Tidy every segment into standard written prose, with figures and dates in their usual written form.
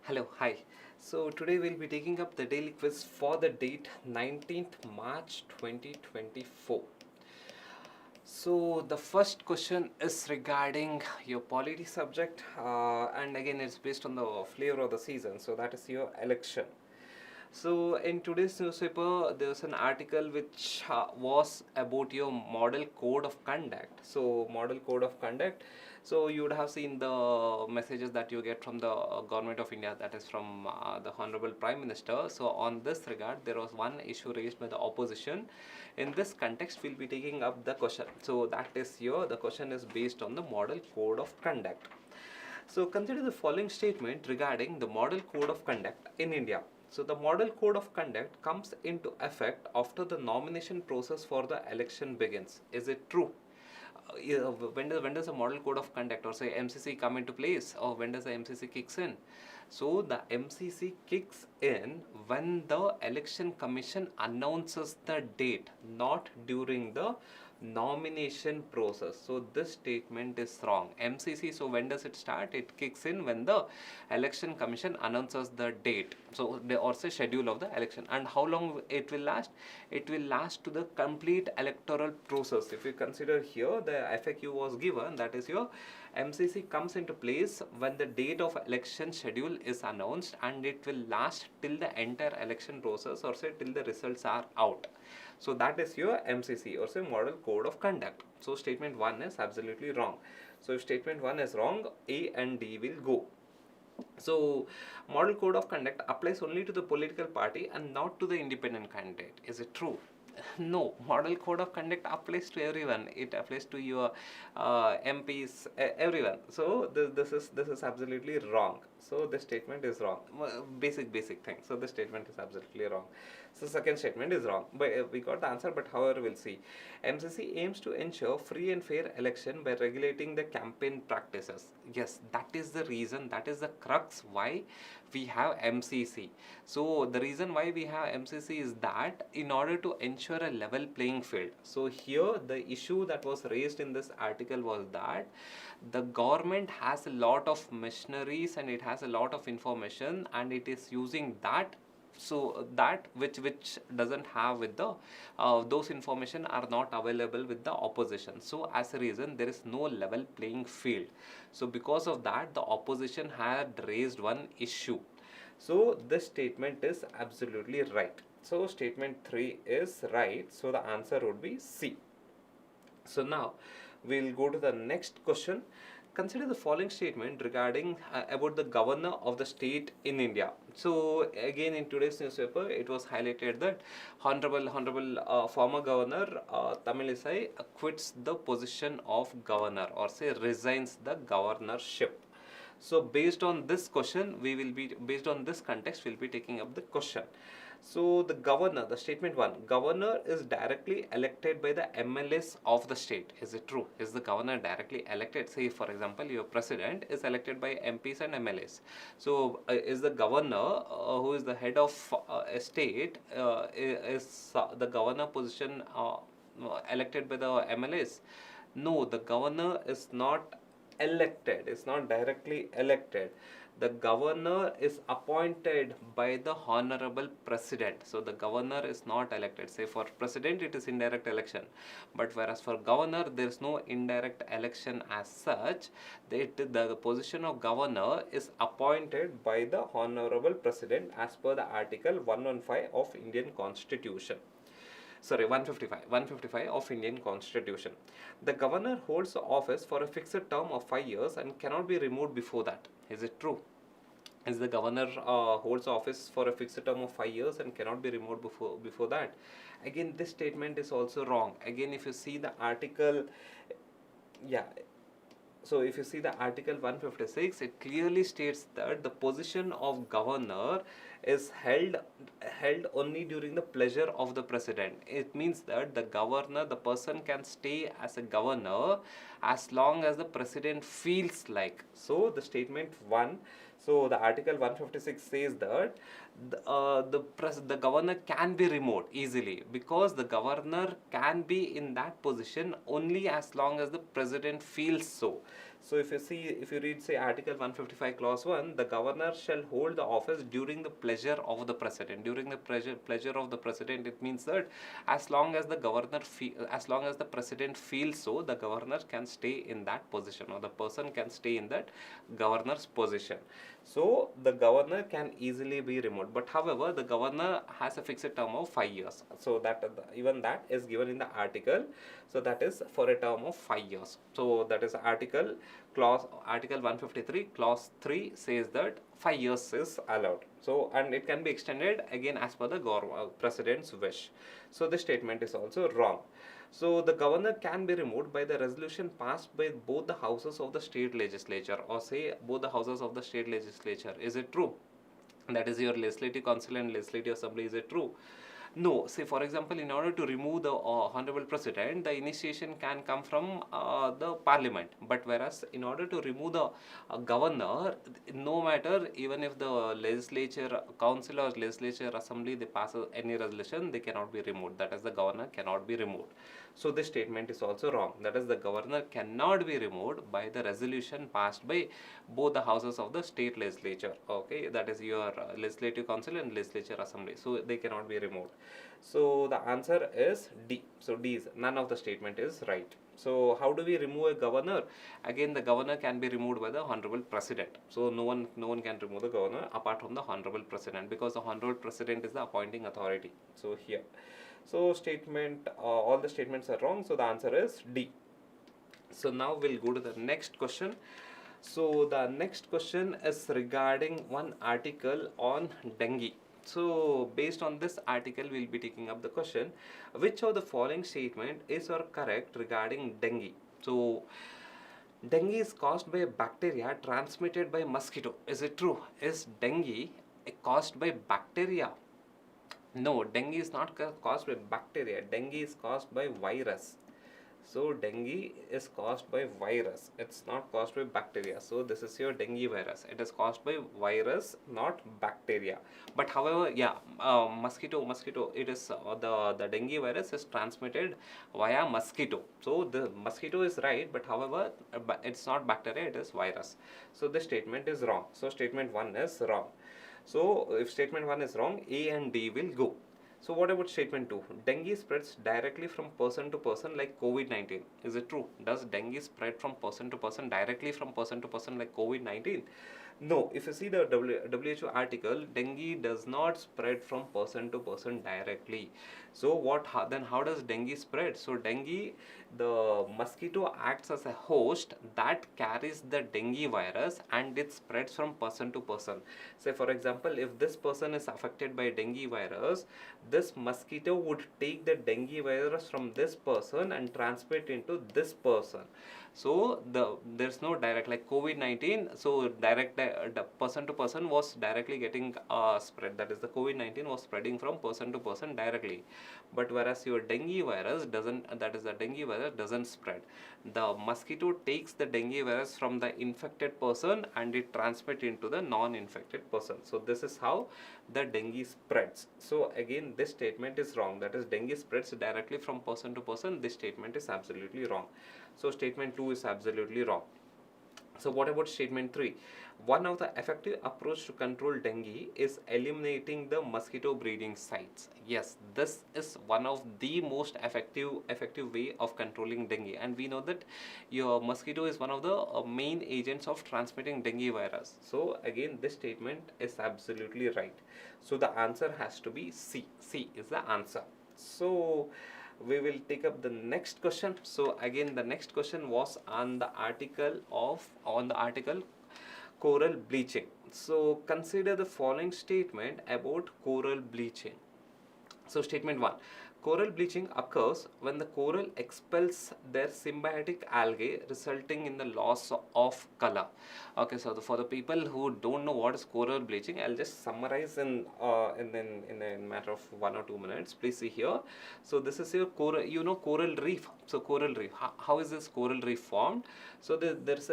Hello, hi. So today we'll be taking up the daily quiz for the date 19th March 2024. So the first question is regarding your polity subject, and again it's based on the flavor of the season. So that is your election. So in today's newspaper, there was an article which was about your model code of conduct. So model code of conduct. So you would have seen the messages that you get from the government of India, that is from the Honorable Prime Minister. So on this regard, there was one issue raised by the opposition. In this context, we'll be taking up the question. So that is here. The question is based on the model code of conduct. So consider the following statement regarding the model code of conduct in India. So the model code of conduct comes into effect after the nomination process for the election begins. Is it true? When does the model code of conduct or say MCC come into place, or when does the MCC kicks in? So the MCC kicks in when the election commission announces the date, not during the nomination process. So this statement is wrong. MCC, so when does it start? It kicks in when the election commission announces the date, so they or say schedule of the election. And how long it will last? It will last to the complete electoral process. If you consider here, the FAQ was given, that is your MCC comes into place when the date of election schedule is announced, and it will last till the entire election process or say till the results are out. So that is your MCC or say model code of conduct. So statement 1 is absolutely wrong. So if statement 1 is wrong, A and D will go. So model code of conduct applies only to the political party and not to the independent candidate. Is it true? No, model code of conduct applies to everyone. It applies to your MPs, everyone. So this is absolutely wrong. So this statement is wrong. Basic thing. So this statement is absolutely wrong. So second statement is wrong. But we got the answer. But however, we'll see. MCC aims to ensure free and fair election by regulating the campaign practices. Yes, that is the reason. That is the crux why we have MCC. So the reason why we have MCC is that in order to ensure a level playing field. So here the issue that was raised in this article was that the government has a lot of machineries and it has a lot of information, and it is using that, so that which doesn't have with the those information are not available with the opposition. So as a reason, there is no level playing field. So because of that, the opposition had raised one issue. So this statement is absolutely right. So statement 3 is right. So the answer would be C. So now we'll go to the next question. Consider the following statement regarding about the governor of the state in India. So again, in today's newspaper, it was highlighted that honorable former governor Tamilisai quits the position of governor or say resigns the governorship. So based on this question, we will be based on this context, we'll be taking up the question. So the governor, the statement 1, governor is directly elected by the MLAs of the state. Is it true? Is the governor directly elected? Say for example, your president is elected by MPs and MLAs. So is the governor who is the head of a state, is the governor position elected by the MLAs? No, the governor is not elected, it's not directly elected. The governor is appointed by the honorable president. So the governor is not elected. Say for president, it is indirect election, but whereas for governor, there is no indirect election as such. The position of governor is appointed by the honorable president as per the article 115 of Indian Constitution. Sorry, 155 of Indian Constitution. The governor holds the office for a fixed term of 5 years and cannot be removed before that. Is it true? Is the governor holds office for a fixed term of 5 years and cannot be removed before that? Again, this statement is also wrong. Again, if you see the article, yeah, so if you see the article 156, it clearly states that the position of governor is held only during the pleasure of the president. It means that the governor, the person can stay as a governor as long as the president feels like. So the statement 1, so the article 156 says that the governor can be removed easily, because the governor can be in that position only as long as the president feels so. So if you read say Article 155 Clause 1, the governor shall hold the office during the pleasure of the president. During the pleasure of the president, it means that as long as the as long as the president feels so, the governor can stay in that position, or the person can stay in that governor's position. So the governor can easily be removed, but however the governor has a fixed term of 5 years. So that even that is given in the article. So that is for a term of 5 years. So that is article 153 clause 3 says that 5 years is allowed. So and it can be extended again as per the president's wish. So this statement is also wrong. So the governor can be removed by the resolution passed by both the houses of the state legislature, or say both the houses of the state legislature. Is it true? That is your legislative council and legislative assembly. Is it true? No. Say for example, in order to remove the honorable president, the initiation can come from the parliament. But whereas in order to remove the governor, no matter even if the legislature council or legislature assembly they pass any resolution, they cannot be removed. That is, the governor cannot be removed. So this statement is also wrong. That is, the governor cannot be removed by the resolution passed by both the houses of the state legislature. Okay, that is your legislative council and legislature assembly. So they cannot be removed. So the answer is D. So D is none of the statement is right. So how do we remove a governor? Again, the governor can be removed by the honorable president. So no one can remove the governor apart from the honorable president, because the honorable president is the appointing authority. So here. So statement, all the statements are wrong. So the answer is D. So now we'll go to the next question. So the next question is regarding one article on dengue. So based on this article, we'll be taking up the question, which of the following statement is or correct regarding dengue? So dengue is caused by a bacteria transmitted by mosquito. Is it true? Is dengue caused by bacteria? No, dengue is not caused by bacteria. Dengue is caused by virus. So dengue is caused by virus. It's not caused by bacteria. So this is your dengue virus. It is caused by virus, not bacteria. But however, yeah, mosquito. It is the dengue virus is transmitted via mosquito. So the mosquito is right, but however, it's not bacteria. It is virus. So this statement is wrong. So statement 1 is wrong. So if statement 1 is wrong, A and D will go. So what about statement 2? Dengue spreads directly from person to person like COVID-19. Is it true? Does dengue spread from person to person, directly from person to person like COVID-19? No. If you see the WHO article, dengue does not spread from person to person directly. So then how does dengue spread? So dengue, the mosquito acts as a host that carries the dengue virus and it spreads from person to person. Say for example, if this person is affected by dengue virus, this mosquito would take the dengue virus from this person and transmit into this person. So there's no direct, like COVID-19, so direct the person to person was directly getting spread. That is, the COVID-19 was spreading from person to person directly. But whereas your dengue virus doesn't, that is, the dengue virus doesn't spread. The mosquito takes the dengue virus from the infected person and it transmits into the non-infected person. So this is how the dengue spreads. So again, this statement is wrong. That is, dengue spreads directly from person to person. This statement is absolutely wrong. So statement 2 is absolutely wrong. So what about statement 3? One of the effective approach to control dengue is eliminating the mosquito breeding sites. Yes, this is one of the most effective way of controlling dengue, and we know that your mosquito is one of the main agents of transmitting dengue virus. So again, this statement is absolutely right. So the answer has to be C. C is the answer. So we will take up the next question. So again, the next question was on the article coral bleaching. So consider the following statement about coral bleaching. So statement 1, coral bleaching occurs when the coral expels their symbiotic algae, resulting in the loss of color. Okay, so for the people who don't know what is coral bleaching, I'll just summarize in a matter of 1 or 2 minutes. Please see here. So this is your coral, coral reef. So coral reef, how is this coral reef formed? So there's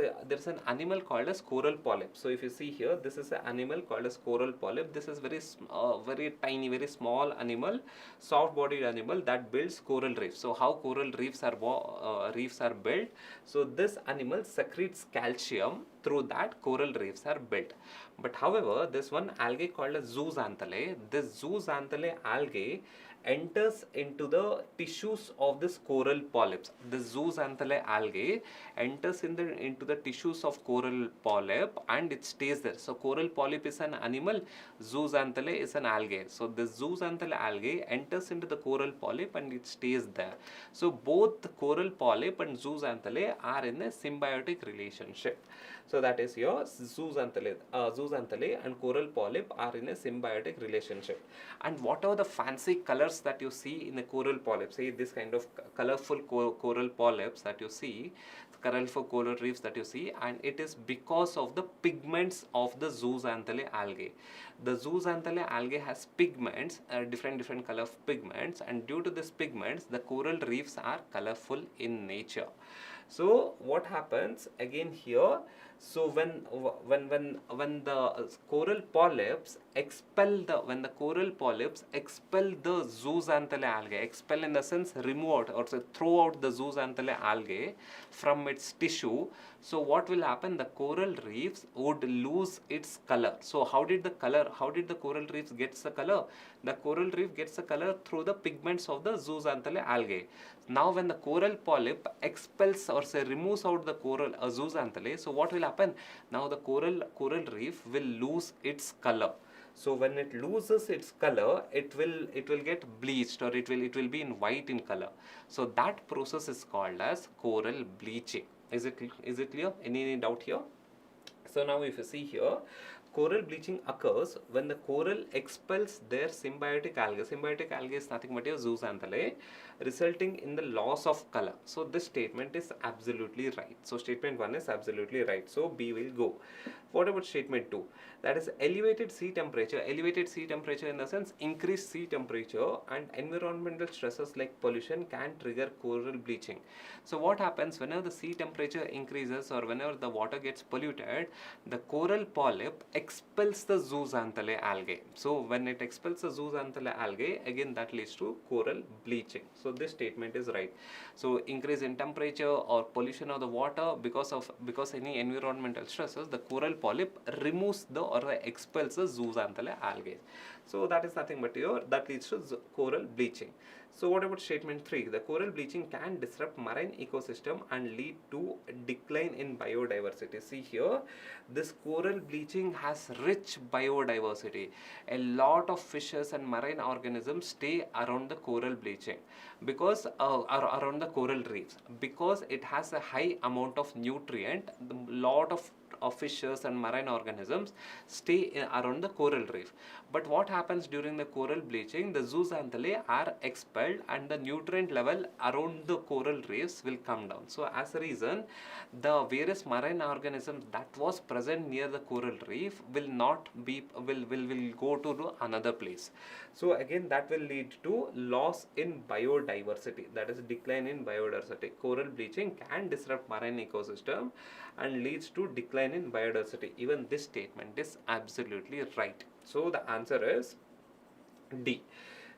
an animal called as coral polyp. So if you see here, this is an animal called as coral polyp. This is very tiny, very small animal, soft bodied animal. animal that builds coral reefs. So how coral reefs are built? So this animal secretes calcium, through that coral reefs are built. But however, this one algae called as zooxanthellae, this zooxanthellae algae enters into the tissues of this coral polyps. The zooxanthellae algae enters into the tissues of coral polyp and it stays there. So coral polyp is an animal, zooxanthellae is an algae. So the zooxanthellae algae enters into the coral polyp and it stays there. So both the coral polyp and zooxanthellae are in a symbiotic relationship. So that is your zooxanthellae and coral polyp are in a symbiotic relationship. And whatever the fancy colors that you see in the coral polyp, say this kind of colorful coral polyps that you see, colorful coral reefs that you see, and it is because of the pigments of the zooxanthellae algae. The zooxanthellae algae has pigments, different color of pigments, and due to these pigments, the coral reefs are colorful in nature. So what happens again here? So when the coral polyps expel the zooxanthellae algae, expel in the sense remove out or say throw out the zooxanthellae algae from its tissue. So what will happen? The coral reefs would lose its color. So how did the coral reefs gets the color? The coral reef gets the color through the pigments of the zooxanthellae algae. Now when the coral polyp expels or say removes out the coral zooxanthellae, so what will happen? Now the coral reef will lose its color. So when it loses its color, it will get bleached, or it will be in white in color. So that process is called as coral bleaching. Is it clear? Any doubt here? So now if you see here, coral bleaching occurs when the coral expels their symbiotic algae. Symbiotic algae is nothing but your zooxanthellae, resulting in the loss of color. So this statement is absolutely right. So statement 1 is absolutely right. So B will go. What about statement 2? That is elevated sea temperature. Elevated sea temperature in the sense increased sea temperature and environmental stresses like pollution can trigger coral bleaching. So what happens whenever the sea temperature increases or whenever the water gets polluted, the coral polyp expels the zooxanthellae algae. So when it expels the zooxanthellae algae, again that leads to coral bleaching. So this statement is right. So increase in temperature or pollution of the water because any environmental stresses, the coral polyp removes or expels the zooxanthellae algae. So that is nothing but that leads to coral bleaching. So what about statement 3? The coral bleaching can disrupt marine ecosystem and lead to decline in biodiversity. See here, this coral bleaching has rich biodiversity. A lot of fishes and marine organisms stay around the coral bleaching because around the coral reefs, because it has a high amount of nutrient. Lot of fishes and marine organisms stay around the coral reef. But what happens during the coral bleaching? The zooxanthellae are expelled and the nutrient level around the coral reefs will come down. So as a reason, the various marine organisms that was present near the coral reef will go to another place. So again that will lead to loss in biodiversity, that is decline in biodiversity. Coral bleaching can disrupt marine ecosystem and leads to decline in biodiversity. Even this statement is absolutely right. So the answer is D.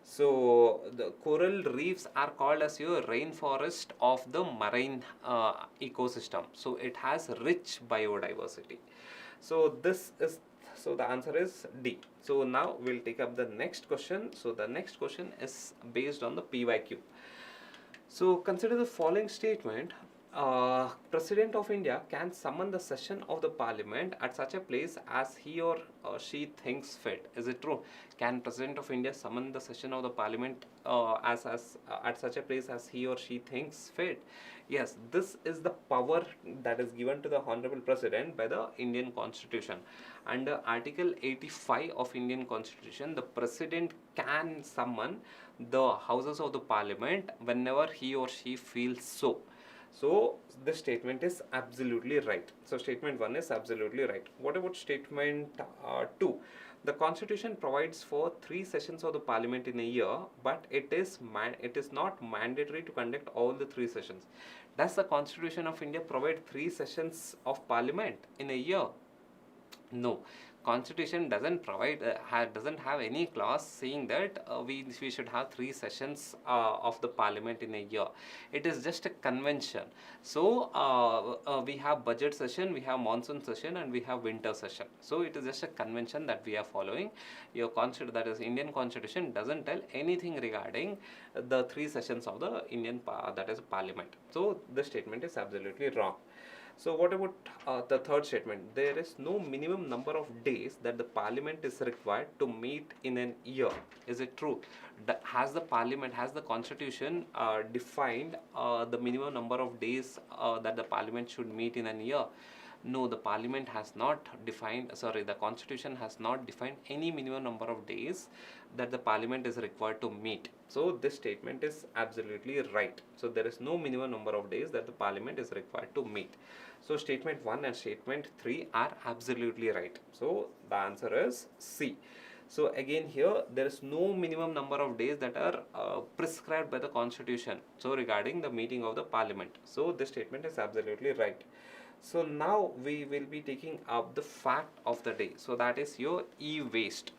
So the coral reefs are called as your rainforest of the marine ecosystem. So it has rich biodiversity. So the answer is D. So now we'll take up the next question. So the next question is based on the PYQ. So consider the following statement. President of India can summon the session of the Parliament at such a place as he or she thinks fit. Is it true? Can President of India summon the session of the Parliament at such a place as he or she thinks fit? Yes, this is the power that is given to the Honorable President by the Indian Constitution. Under Article 85 of Indian Constitution, the President can summon the Houses of the Parliament whenever he or she feels so. So this statement is absolutely right. So statement 1 is absolutely right. What about statement 2? The Constitution provides for 3 sessions of the Parliament in a year, but it is not mandatory to conduct all the 3 sessions. Does the Constitution of India provide 3 sessions of Parliament in a year? No. Constitution doesn't provide doesn't have any clause saying that we should have 3 sessions of the parliament in a year. It is just a convention. So we have budget session, we have monsoon session, and we have winter session. So it is just a convention that we are following. Your constitution, that is Indian Constitution, doesn't tell anything regarding the 3 sessions of the that is parliament. So this statement is absolutely wrong. So what about the third statement? There is no minimum number of days that the parliament is required to meet in an year. Is it true? Has the parliament, has the constitution defined the minimum number of days that the parliament should meet in a year? No, the parliament has not defined, the constitution has not defined any minimum number of days that the parliament is required to meet. So this statement is absolutely right. So there is no minimum number of days that the parliament is required to meet. So statement 1 and statement 3 are absolutely right. So the answer is C. So again here there is no minimum number of days that are prescribed by the constitution. So regarding the meeting of the parliament. So this statement is absolutely right. So now we will be taking up the fact of the day. So that is your e-waste.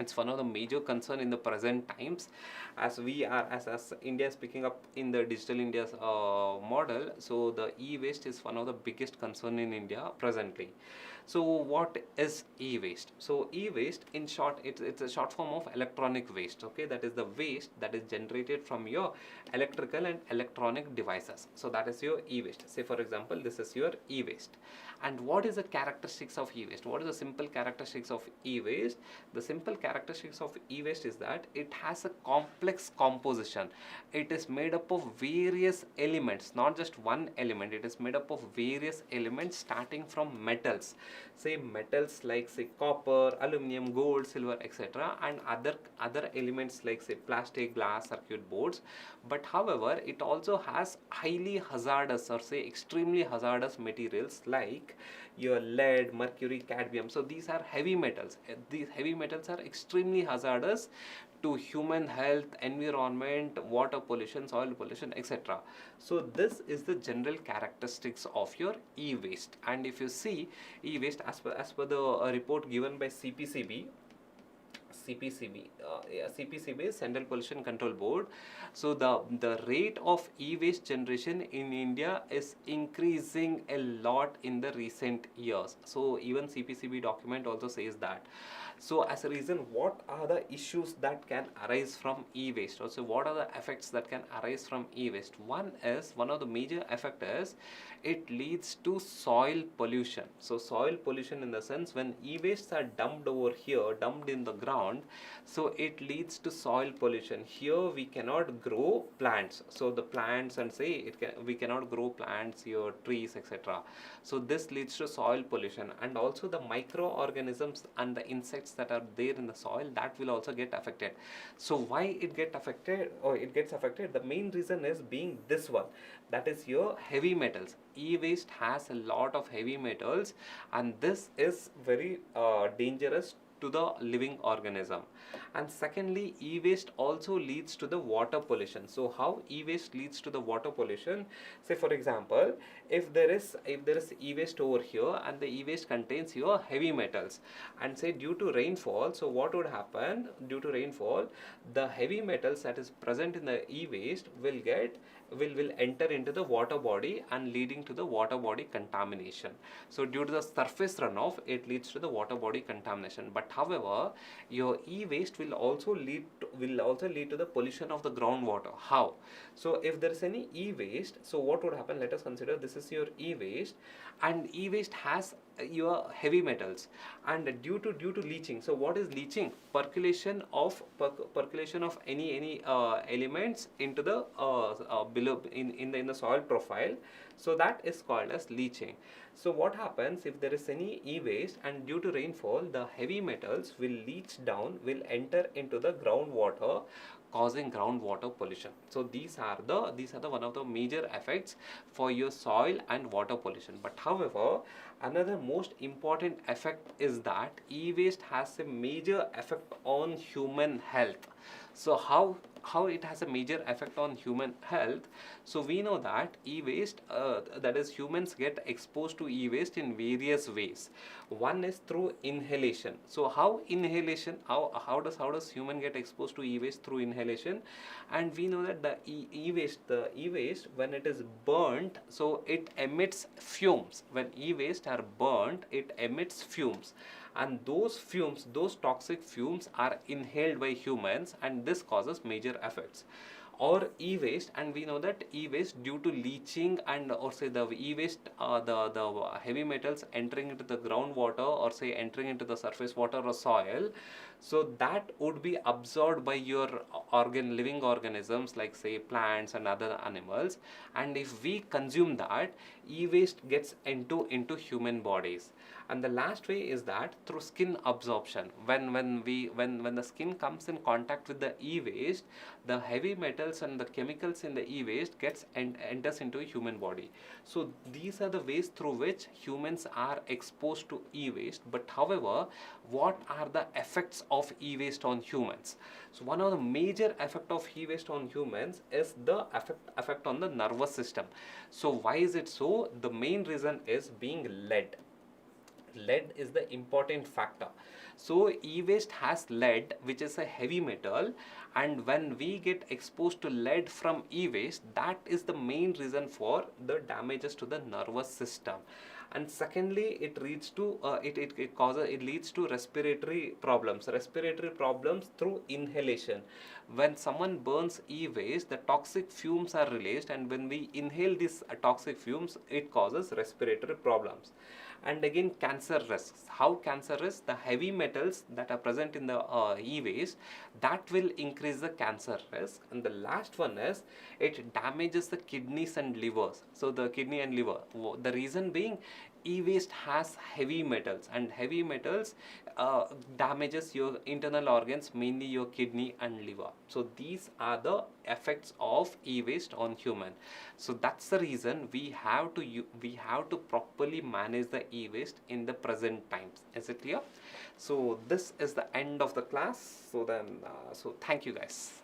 It's one of the major concern in the present times, as we are as India is picking up in the digital India's model. So the e-waste is one of the biggest concern in India presently. So what is e-waste? So e-waste, in short, it's a short form of electronic waste. Okay, that is the waste that is generated from your electrical and electronic devices. So that is your e-waste. Say for example, this is your e-waste. And what is the characteristics of e-waste? What is the simple characteristics of e-waste? The simple characteristics of e-waste is that it has a complex composition. It is made up of various elements, not just one element. It is made up of various elements starting from metals. Say metals like say copper, aluminum, gold, silver, etc. and other elements like say plastic, glass, circuit boards. But however, it also has highly hazardous or say extremely hazardous materials like your lead, mercury, cadmium. So these are heavy metals. These heavy metals are extremely hazardous to human health, environment, water pollution, soil pollution, etc. So this is the general characteristics of your e-waste. And if you see e-waste as per the report given by CPCB, CPCB, Central Pollution Control Board. So the rate of e-waste generation in India is increasing a lot in the recent years. So even CPCB document also says that. So as a reason, what are the issues that can arise from e-waste? Also, what are the effects that can arise from e-waste? One of the major effect is it leads to soil pollution. So soil pollution in the sense when e-wastes are dumped over here, dumped in the ground, so it leads to soil pollution. Here we cannot grow plants. So the plants and say we cannot grow plants, your trees, etc. So this leads to soil pollution, and also the microorganisms and the insects that are there in the soil, that will also get affected. So why it gets affected? The main reason is being this one, that is your heavy metals. E-waste has a lot of heavy metals, and this is very dangerous to the living organism. And secondly, e-waste also leads to the water pollution. So how e-waste leads to the water pollution? Say for example, if there is e-waste over here and the e-waste contains your heavy metals, and say due to rainfall, so what would happen? Due to rainfall, the heavy metals that is present in the e-waste will enter into the water body and leading to the water body contamination. So due to the surface runoff, it leads to the water body contamination. But however, your e-waste will also lead to the pollution of the groundwater. How? So if there is any e-waste, so what would happen? Let us consider this is your e-waste, and e-waste has your heavy metals, and due to leaching. So what is leaching? Percolation of any elements into the below in the soil profile. So that is called as leaching. So what happens if there is any e-waste and due to rainfall, the heavy metals will leach down, will enter into the groundwater, causing groundwater pollution. So these are the one of the major effects for your soil and water pollution. But however, another most important effect is that e-waste has a major effect on human health. So how how it has a major effect on human health. So we know that e-waste, that is humans get exposed to e-waste in various ways. One is through inhalation. So how inhalation, how does human get exposed to e-waste? Through inhalation. And we know that the e-waste when it is burnt, so it emits fumes. When e-waste are burnt, it emits fumes, and those fumes, those toxic fumes, are inhaled by humans, and this causes major effects. Or e-waste, and we know that e-waste, due to leaching, and or say the e-waste, the heavy metals entering into the groundwater, or say entering into the surface water or soil, so that would be absorbed by your living organisms, like say plants and other animals. And if we consume that, e-waste gets into human bodies. And the last way is that through skin absorption. When the skin comes in contact with the e-waste, the heavy metals and the chemicals in the e-waste enters into a human body. So these are the ways through which humans are exposed to e-waste. But however, what are the effects of e-waste on humans? So one of the major effect of e-waste on humans is the effect on the nervous system. So why is it so? The main reason is being lead. Lead is the important factor. So e-waste has lead, which is a heavy metal, and when we get exposed to lead from e-waste, that is the main reason for the damages to the nervous system. And secondly, it leads to respiratory problems through inhalation. When someone burns e-waste, the toxic fumes are released, and when we inhale these toxic fumes, it causes respiratory problems. And again, cancer risks. How cancer risks? The heavy metals that are present in the e-waste, that will increase the cancer risk. And the last one is, it damages the kidneys and livers. So the kidney and liver, the reason being, e-waste has heavy metals, and heavy metals damages your internal organs, mainly your kidney and liver. So these are the effects of e-waste on human. So that's the reason we have to properly manage the e-waste in the present times. Is it clear? So this is the end of the class. So thank you guys.